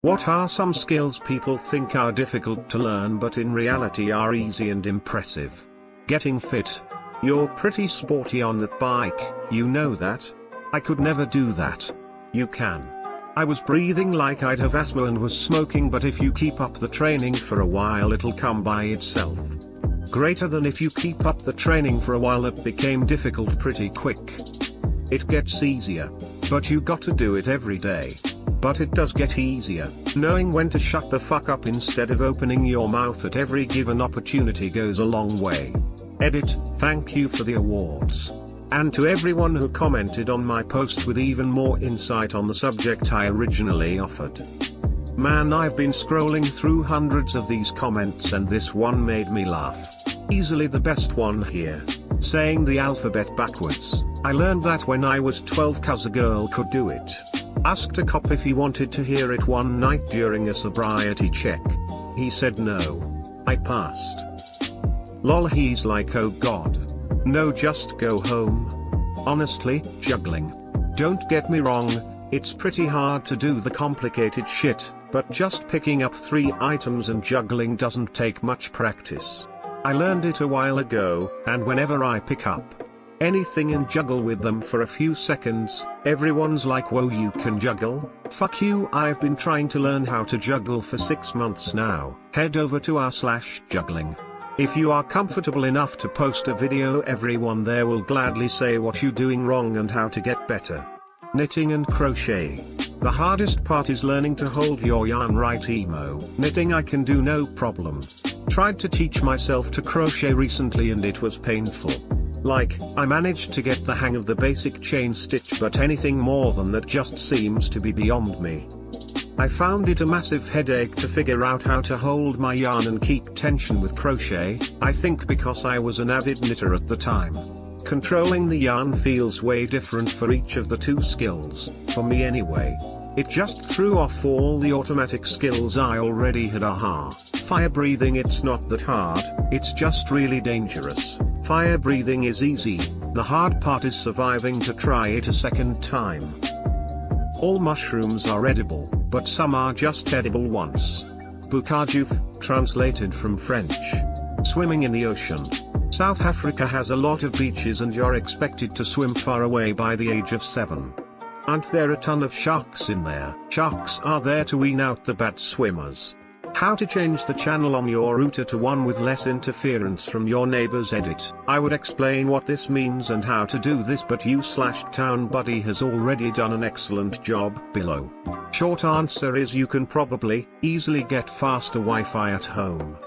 What are some skills people think are difficult to learn but in reality are easy and impressive? Getting fit. You're pretty sporty on that bike, you know that? I could never do that. You can. I was breathing like I'd have asthma and was smoking, but if you keep up the training for a while it'll come by itself. Greater than if you keep up the training for a while, that became difficult pretty quick. It gets easier. But you got to do it every day. But it does get easier. Knowing when to shut the fuck up instead of opening your mouth at every given opportunity goes a long way. Edit, thank you for the awards. And to everyone who commented on my post with even more insight on the subject I originally offered. Man, I've been scrolling through hundreds of these comments and this one made me laugh. Easily the best one here. Saying the alphabet backwards. I learned that when I was 12 cause a girl could do it. Asked a cop if he wanted to hear it one night during a sobriety check. He said no. I passed. Lol, he's like, oh god. No, just go home. Honestly, juggling. Don't get me wrong, it's pretty hard to do the complicated shit, but just picking up 3 items and juggling doesn't take much practice. I learned it a while ago, and whenever I pick up anything and juggle with them for a few seconds, everyone's like, whoa, you can juggle? Fuck you, I've been trying to learn how to juggle for 6 months now. Head over to r/juggling. If you are comfortable enough to post a video, everyone there will gladly say what you're doing wrong and how to get better. Knitting and crochet. The hardest part is learning to hold your yarn right, emo. Knitting I can do no problem. Tried to teach myself to crochet recently and it was painful. Like, I managed to get the hang of the basic chain stitch, but anything more than that just seems to be beyond me. I found it a massive headache to figure out how to hold my yarn and keep tension with crochet, I think because I was an avid knitter at the time. Controlling the yarn feels way different for each of the 2 skills, for me anyway. It just threw off all the automatic skills I already had. Aha. Fire breathing, it's not that hard, it's just really dangerous. Fire breathing is easy, the hard part is surviving to try it a second time. All mushrooms are edible, but some are just edible once. Bukajouf, translated from French. Swimming in the ocean. South Africa has a lot of beaches and you're expected to swim far away by the age of 7. Aren't there a ton of sharks in there? Sharks are there to wean out the bad swimmers. How to change the channel on your router to one with less interference from your neighbor's. Edit. I would explain what this means and how to do this, but you/TownBuddy has already done an excellent job below. Short answer is you can probably easily get faster Wi-Fi at home.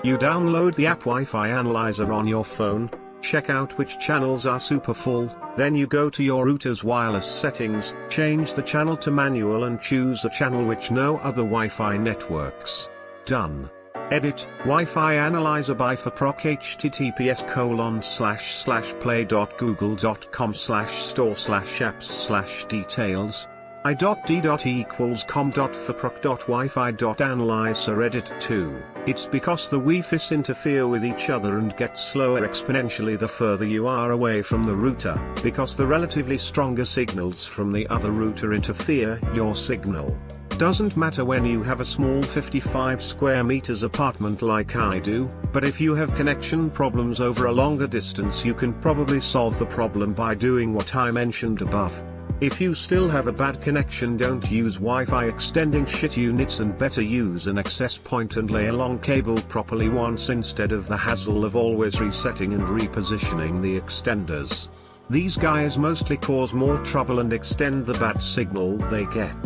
You download the app Wi-Fi Analyzer on your phone, check out which channels are super full, then you go to your router's wireless settings, change the channel to manual and choose a channel which no other Wi-Fi networks. Done. Edit, Wi-Fi Analyzer by ForProc https://play.google.com/store/apps/details. i.d.equals com.forproc.wifi.analyzer. Edit 2. It's because the Wi-Fis interfere with each other and get slower exponentially the further you are away from the router, because the relatively stronger signals from the other router interfere your signal. Doesn't matter when you have a small 55 square meters apartment like I do, but if you have connection problems over a longer distance, you can probably solve the problem by doing what I mentioned above. If you still have a bad connection, don't use Wi-Fi extending shit units and better use an access point and lay a long cable properly once instead of the hassle of always resetting and repositioning the extenders. These guys mostly cause more trouble and extend the bad signal they get.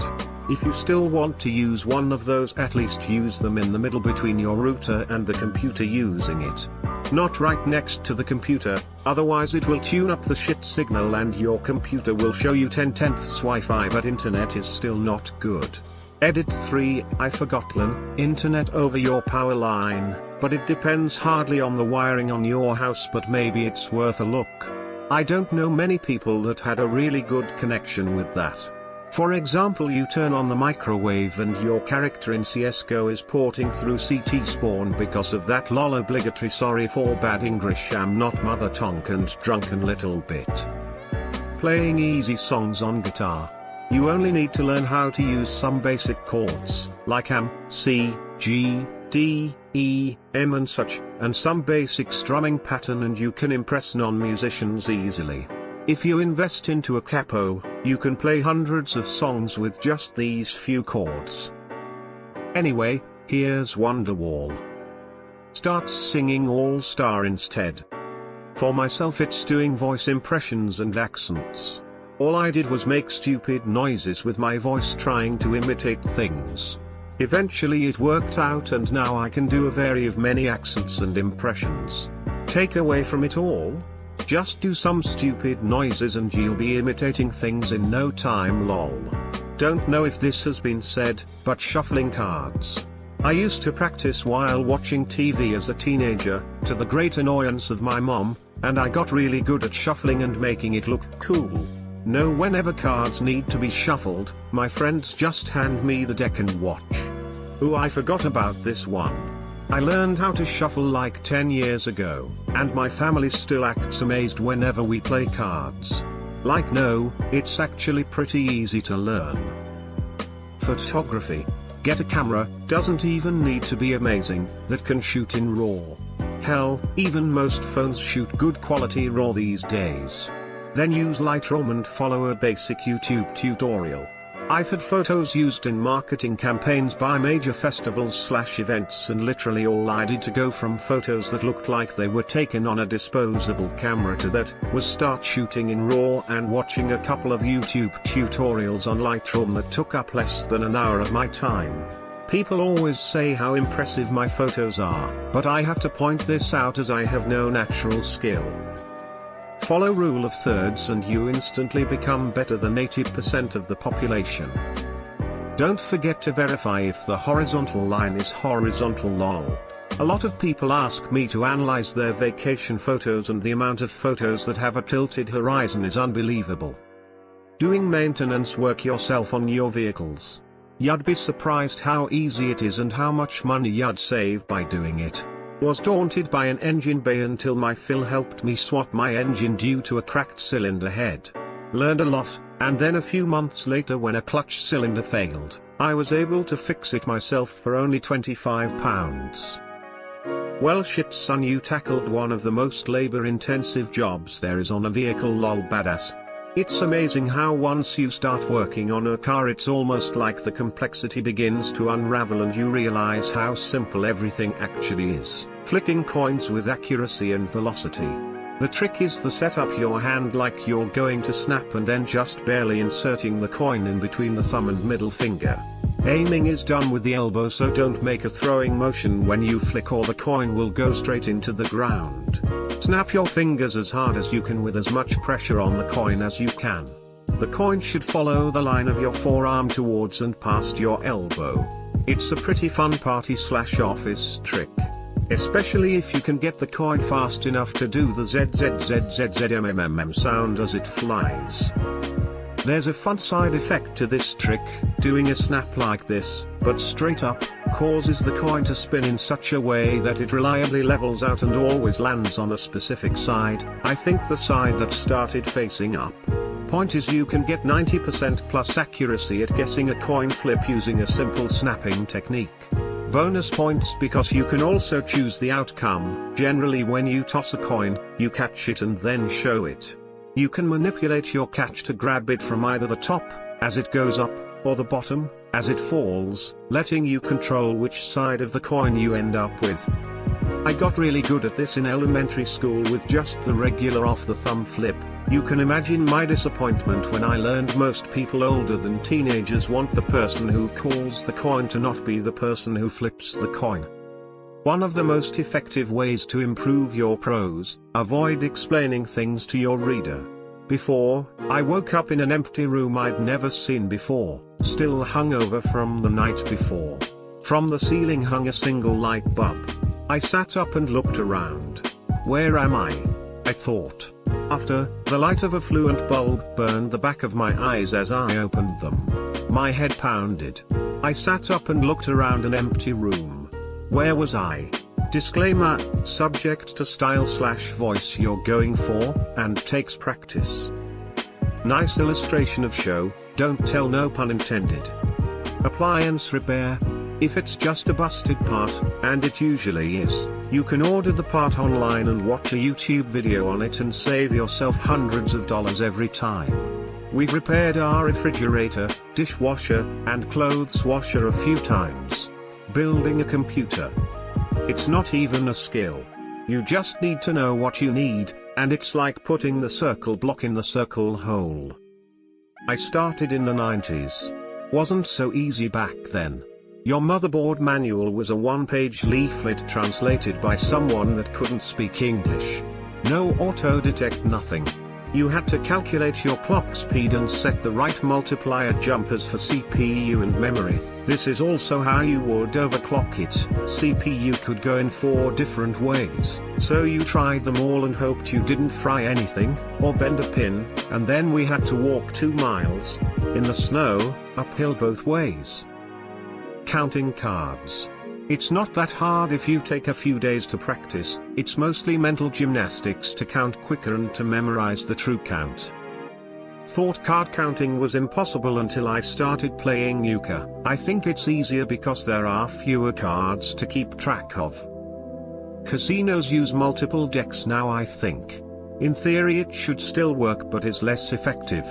If you still want to use one of those, at least use them in the middle between your router and the computer using it. Not right next to the computer, otherwise it will tune up the shit signal and your computer will show you 10/10ths Wi-Fi, but internet is still not good. Edit 3, I forgotlen, internet over your power line, but it depends hardly on the wiring on your house, but maybe it's worth a look. I don't know many people that had a really good connection with that. For example, you turn on the microwave and your character in CSGO is porting through CT spawn because of that. Lol, obligatory. Sorry for bad English, I'm not mother tongue and drunken little bit. Playing easy songs on guitar. You only need to learn how to use some basic chords, like AM, C, G, D, E, M and such, and some basic strumming pattern, and you can impress non-musicians easily. If you invest into a capo, you can play hundreds of songs with just these few chords. Anyway, here's Wonderwall. Start singing All Star instead. For myself it's doing voice impressions and accents. All I did was make stupid noises with my voice trying to imitate things. Eventually it worked out, and now I can do a variety of many accents and impressions. Take away from it all? Just do some stupid noises and you'll be imitating things in no time, lol. Don't know if this has been said, but shuffling cards. I used to practice while watching TV as a teenager, to the great annoyance of my mom, and I got really good at shuffling and making it look cool. Now whenever cards need to be shuffled, my friends just hand me the deck and watch. Ooh, I forgot about this one. I learned how to shuffle like 10 years ago, and my family still acts amazed whenever we play cards. Like no, it's actually pretty easy to learn. Photography. Get a camera, doesn't even need to be amazing, that can shoot in RAW. Hell, even most phones shoot good quality RAW these days. Then use Lightroom and follow a basic YouTube tutorial. I've had photos used in marketing campaigns by major festivals/events, and literally all I did to go from photos that looked like they were taken on a disposable camera to that was start shooting in RAW and watching a couple of YouTube tutorials on Lightroom that took up less than an hour of my time. People always say how impressive my photos are, but I have to point this out as I have no natural skill. Follow rule of thirds and you instantly become better than 80% of the population. Don't forget to verify if the horizontal line is horizontal, lol. A lot of people ask me to analyze their vacation photos, and the amount of photos that have a tilted horizon is unbelievable. Doing maintenance work yourself on your vehicles. You'd be surprised how easy it is and how much money you'd save by doing it. Was daunted by an engine bay until my Phil helped me swap my engine due to a cracked cylinder head. Learned a lot, and then a few months later when a clutch cylinder failed, I was able to fix it myself for only £25. Well shit son, you tackled one of the most labor-intensive jobs there is on a vehicle, lol badass. It's amazing how once you start working on a car it's almost like the complexity begins to unravel and you realize how simple everything actually is. Flicking coins with accuracy and velocity. The trick is to set up your hand like you're going to snap and then just barely inserting the coin in between the thumb and middle finger. Aiming is done with the elbow, so don't make a throwing motion when you flick or the coin will go straight into the ground. Snap your fingers as hard as you can with as much pressure on the coin as you can. The coin should follow the line of your forearm towards and past your elbow. It's a pretty fun party/office trick. Especially if you can get the coin fast enough to do the ZZZZZMMM sound as it flies. There's a fun side effect to this trick. Doing a snap like this, but straight up, causes the coin to spin in such a way that it reliably levels out and always lands on a specific side. I think the side that started facing up. Point is, you can get 90% plus accuracy at guessing a coin flip using a simple snapping technique. Bonus points because you can also choose the outcome. Generally when you toss a coin, you catch it and then show it. You can manipulate your catch to grab it from either the top, as it goes up, or the bottom, as it falls, letting you control which side of the coin you end up with. I got really good at this in elementary school with just the regular off-the-thumb flip. You can imagine my disappointment when I learned most people older than teenagers want the person who calls the coin to not be the person who flips the coin. One of the most effective ways to improve your prose: avoid explaining things to your reader. Before, I woke up in an empty room I'd never seen before, still hungover from the night before. From the ceiling hung a single light bulb. I sat up and looked around. Where am I? I thought. After, the light of a fluent bulb burned the back of my eyes as I opened them. My head pounded. I sat up and looked around an empty room. Where was I? Disclaimer, subject to style/voice you're going for, and takes practice. Nice illustration of show, don't tell, no pun intended. Appliance repair. If it's just a busted part, and it usually is, you can order the part online and watch a YouTube video on it and save yourself hundreds of dollars every time. We've repaired our refrigerator, dishwasher, and clothes washer a few times. Building a computer. It's not even a skill. You just need to know what you need, and it's like putting the circle block in the circle hole. I started in the 90s. Wasn't so easy back then. Your motherboard manual was a one-page leaflet translated by someone that couldn't speak English. No auto-detect, nothing. You had to calculate your clock speed and set the right multiplier jumpers for CPU and memory. This is also how you would overclock it. CPU could go in 4 different ways, so you tried them all and hoped you didn't fry anything, or bend a pin, and then we had to walk 2 miles, in the snow, uphill both ways. Counting cards. It's not that hard if you take a few days to practice, it's mostly mental gymnastics to count quicker and to memorize the true count. Thought card counting was impossible until I started playing euchre. I think it's easier because there are fewer cards to keep track of. Casinos use multiple decks now, I think. In theory it should still work but is less effective.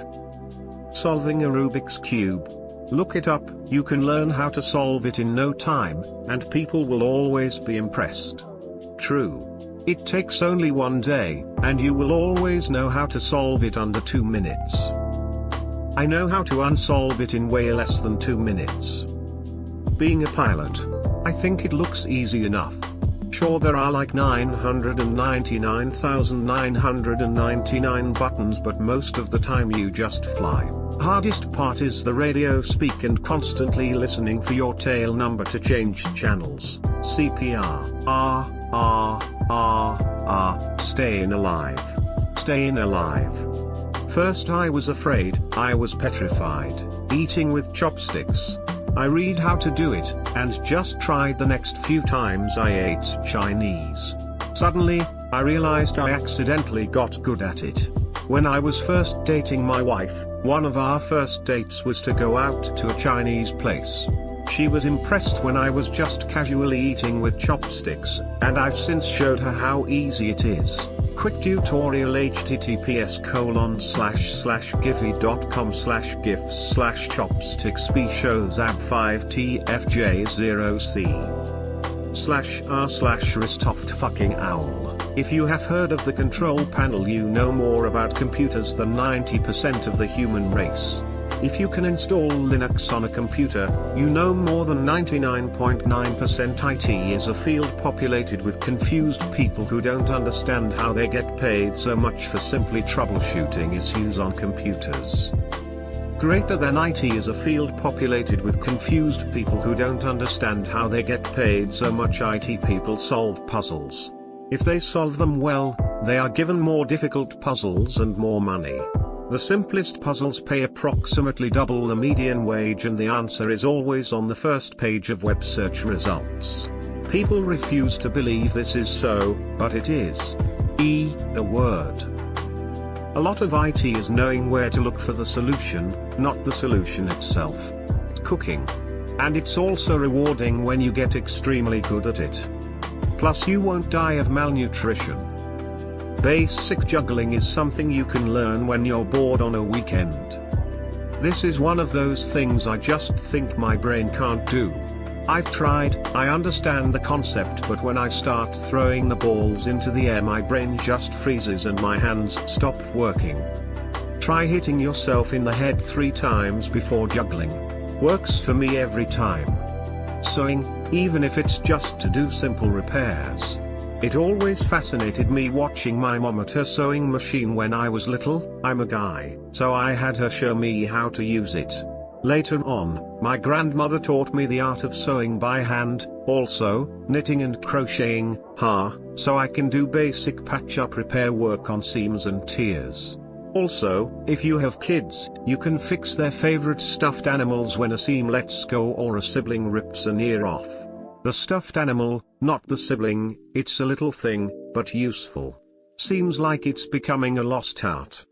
Solving a Rubik's Cube. Look it up, you can learn how to solve it in no time, and people will always be impressed. True. It takes only 1 day, and you will always know how to solve it under 2 minutes. I know how to unsolve it in way less than 2 minutes. Being a pilot. I think it looks easy enough. Sure, there are like 999,999 buttons, but most of the time you just fly. Hardest part is the radio speak and constantly listening for your tail number to change channels. CPR. Staying alive. Staying alive. First I was afraid, I was petrified. Eating with chopsticks. I read how to do it, and just tried the next few times I ate Chinese. Suddenly, I realized I accidentally got good at it. When I was first dating my wife, one of our first dates was to go out to a Chinese place. She was impressed when I was just casually eating with chopsticks, and I've since showed her how easy it is. Quick tutorial: https://giphy.com/gifs/chopsticks shows ab5tfj0c/r/ristoft-fucking-owl. If you have heard of the control panel, you know more about computers than 90% of the human race. If you can install Linux on a computer, you know more than 99.9%. IT is a field populated with confused people who don't understand how they get paid so much for simply troubleshooting issues on computers. Greater than IT is a field populated with confused people who don't understand how they get paid so much. IT people solve puzzles. If they solve them well, they are given more difficult puzzles and more money. The simplest puzzles pay approximately double the median wage, and the answer is always on the first page of web search results. People refuse to believe this is so, but it is. A word. A lot of IT is knowing where to look for the solution, not the solution itself. Cooking. And it's also rewarding when you get extremely good at it. Plus you won't die of malnutrition. Basic juggling is something you can learn when you're bored on a weekend. This is one of those things I just think my brain can't do. I've tried, I understand the concept, but when I start throwing the balls into the air my brain just freezes and my hands stop working. Try hitting yourself in the head 3 times before juggling. Works for me every time. Sewing, even if it's just to do simple repairs. It always fascinated me watching my mom at her sewing machine when I was little. I'm a guy, so I had her show me how to use it. Later on, my grandmother taught me the art of sewing by hand, also, knitting and crocheting, so I can do basic patch-up repair work on seams and tears. Also, if you have kids, you can fix their favorite stuffed animals when a seam lets go or a sibling rips an ear off. The stuffed animal, not the sibling. It's a little thing, but useful. Seems like it's becoming a lost art.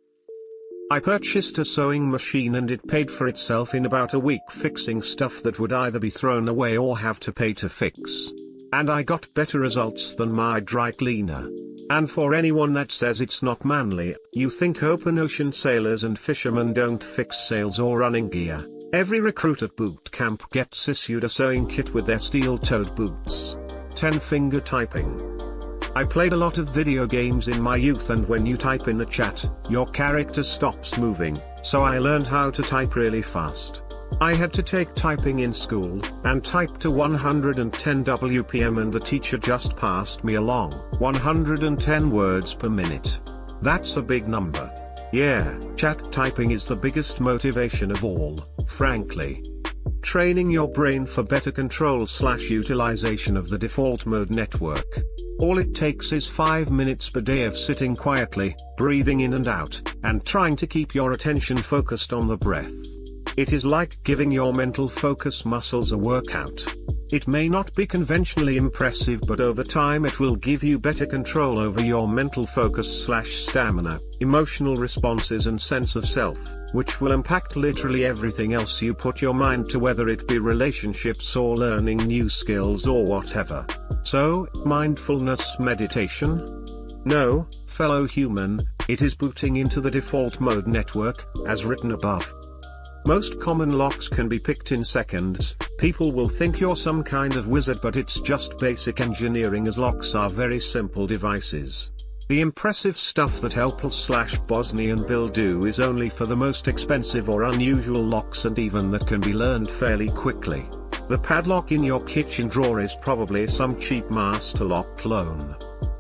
I purchased a sewing machine and it paid for itself in about a week, fixing stuff that would either be thrown away or have to pay to fix. And I got better results than my dry cleaner. And for anyone that says it's not manly, you think open ocean sailors and fishermen don't fix sails or running gear. Every recruit at boot camp gets issued a sewing kit with their steel-toed boots. 10-finger typing. I played a lot of video games in my youth, and when you type in the chat, your character stops moving, so I learned how to type really fast. I had to take typing in school, and type to 110 WPM, and the teacher just passed me along 110 words per minute. That's a big number. Yeah, chat typing is the biggest motivation of all, frankly. Training your brain for better control/utilization of the default mode network. All it takes is 5 minutes per day of sitting quietly, breathing in and out, and trying to keep your attention focused on the breath. It is like giving your mental focus muscles a workout. It may not be conventionally impressive, but over time it will give you better control over your mental focus/stamina, emotional responses and sense of self, which will impact literally everything else you put your mind to, whether it be relationships or learning new skills or whatever. So, mindfulness meditation? No, fellow human, it is booting into the default mode network, as written above. Most common locks can be picked in seconds. People will think you're some kind of wizard, but it's just basic engineering, as locks are very simple devices. The impressive stuff that Helpel/Bosnian Bill do is only for the most expensive or unusual locks, and even that can be learned fairly quickly. The padlock in your kitchen drawer is probably some cheap master lock clone.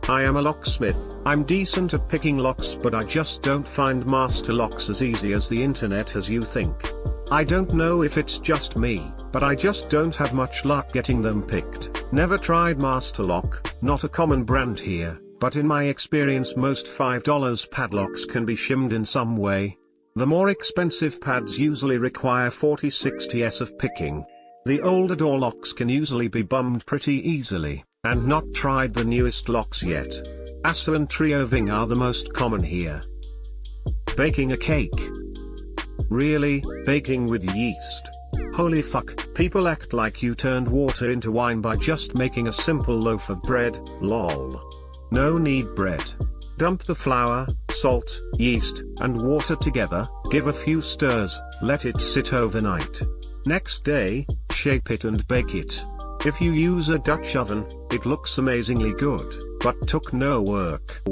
I am a locksmith. I'm decent at picking locks, but I just don't find master locks as easy as the internet has you think. I don't know if it's just me, but I just don't have much luck getting them picked. Never tried master lock, not a common brand here, but in my experience most $5 padlocks can be shimmed in some way. The more expensive pads usually require 40-60s of picking. The older door locks can usually be bummed pretty easily, and not tried the newest locks yet. Asa and Trio Ving are the most common here. Baking a cake. Really, baking with yeast? Holy fuck, people act like you turned water into wine by just making a simple loaf of bread, lol. No need bread. Dump the flour, salt, yeast, and water together, give a few stirs, let it sit overnight. Next day, shape it and bake it. If you use a Dutch oven, it looks amazingly good, but took no work.